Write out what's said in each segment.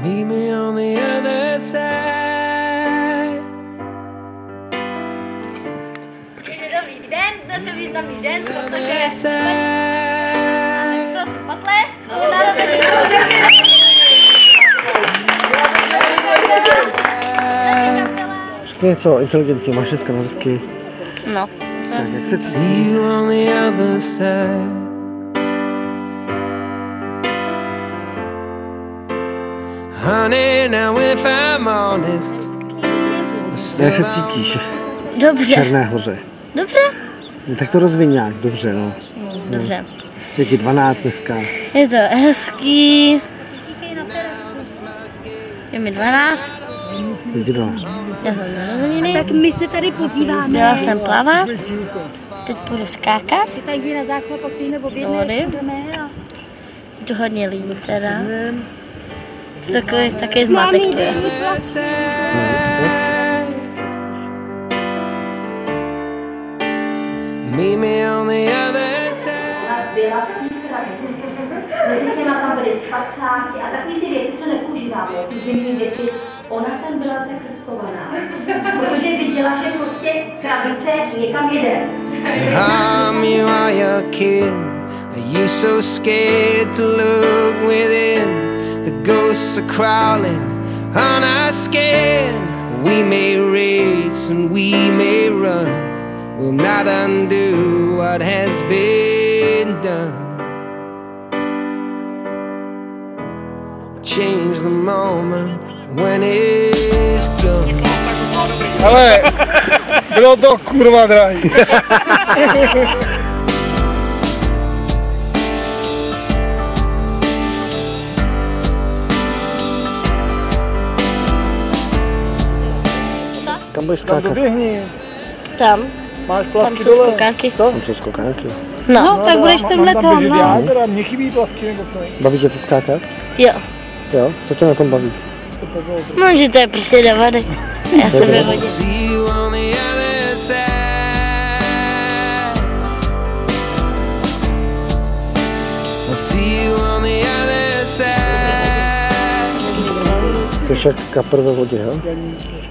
Meet me on the other side. Dobrý den, dnes je významný den, protože prosím potles, něco inteligentní, máš dneska na hezky. no. Tak jak se See you on the other side. Honey, now if I'm honest, Jak se cítíš? V Dobře. Černé hoře. Dobře? No, tak to rozviň nějak, dobře no. Dobře. Světí 12 dneska. Je to hezký. Je mi 12. Kdo? Já jsem narozeniny. Tak my se tady podíváme. Byla jsem plavat. Teď půjdu skákat. Ty tady na záchod, pak si jdeme Do vody. objedneme a... Je to hodně líbí teda. Takový zmatek to je. Meet me on the other side. Byla v té krabici. Mezi těma tam byly spacáky a takové ty věci, co nepoužíváme, ty zimní věci, ona tam byla zakrtkovaná. Protože viděla, že prostě krabice někam jede. To harm you are your kin. Are you so scared to look within? The ghosts are crawling on our skin. We may race and we may run. We'll not undo what has been done. Change the moment when it's gone. Ale bylo to kurva drahý. Kam budeš Tam skákat? doběhni. Tam. Máš Tam plavky jsou dole. skokáky. Co? Tam jsou skokánky. No. tak budeš tomhle tam tom, běžet no. já, teda mně chybí plavky nebo co? Baví tě to skákat? Jo. Jo? Co tě na tom baví? No, že to je prostě do vody. Já se vyhodím. See you on the other side. I'll see you on the other side. Jsi jak kapr ve vodě, jo?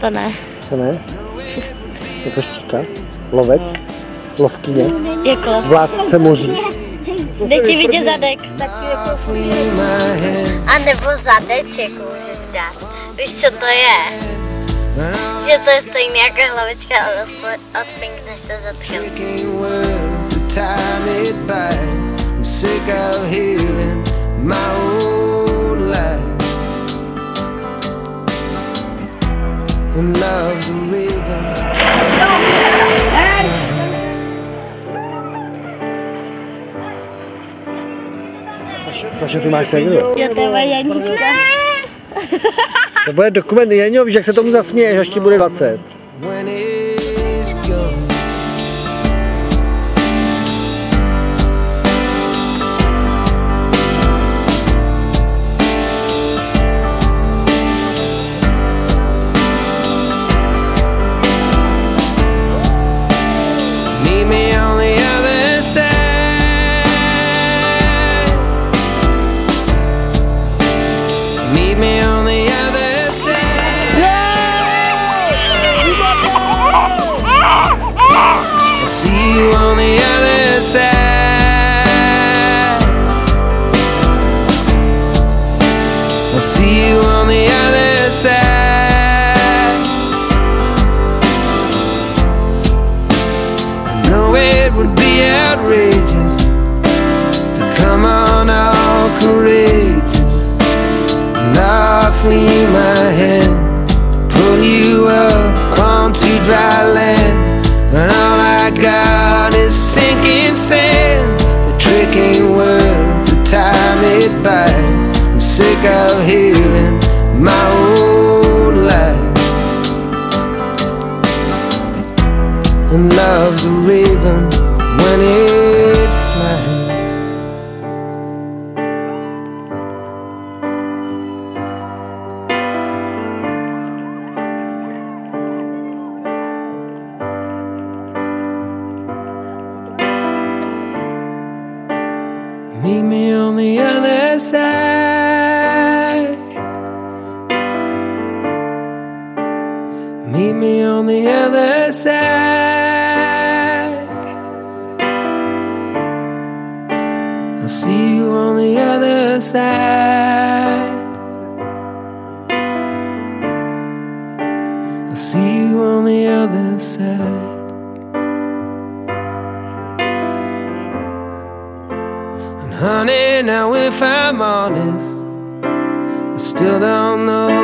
To ne. To ne? Jako štíka? Lovec? Lovkyně? Jako. Vládce moří? Jde ti vidět zadek. Flee my head. A nebo zadeček můžeš dát. Víš, co to je? Že to je stejný jako hlavička, ale odpinkneš to zadkem. Ain't worth the time it buys. I'm sick of hearing my old life. And love's a river. Saša, ty máš segru? Jo, to je Janíčka. To bude dokument Jaňo, víš, jak se tomu zasměješ, až ti bude 20. When it's gone. Meet me on the other side. Meet me on the other side. I'll see you on the other side. I'll see you on the other side. I know it would be outrageous to come on all courageous and offer you my hand to pull you up onto dry land. But all I got is sinking sand. The trick ain't worth the time it buys. I'm sick of hearing my old life. And love's a raven when it flies. Meet me on the other side. side. I'll see you on the other side. I'll see you on the other side. And honey, now if I'm honest, I still don't know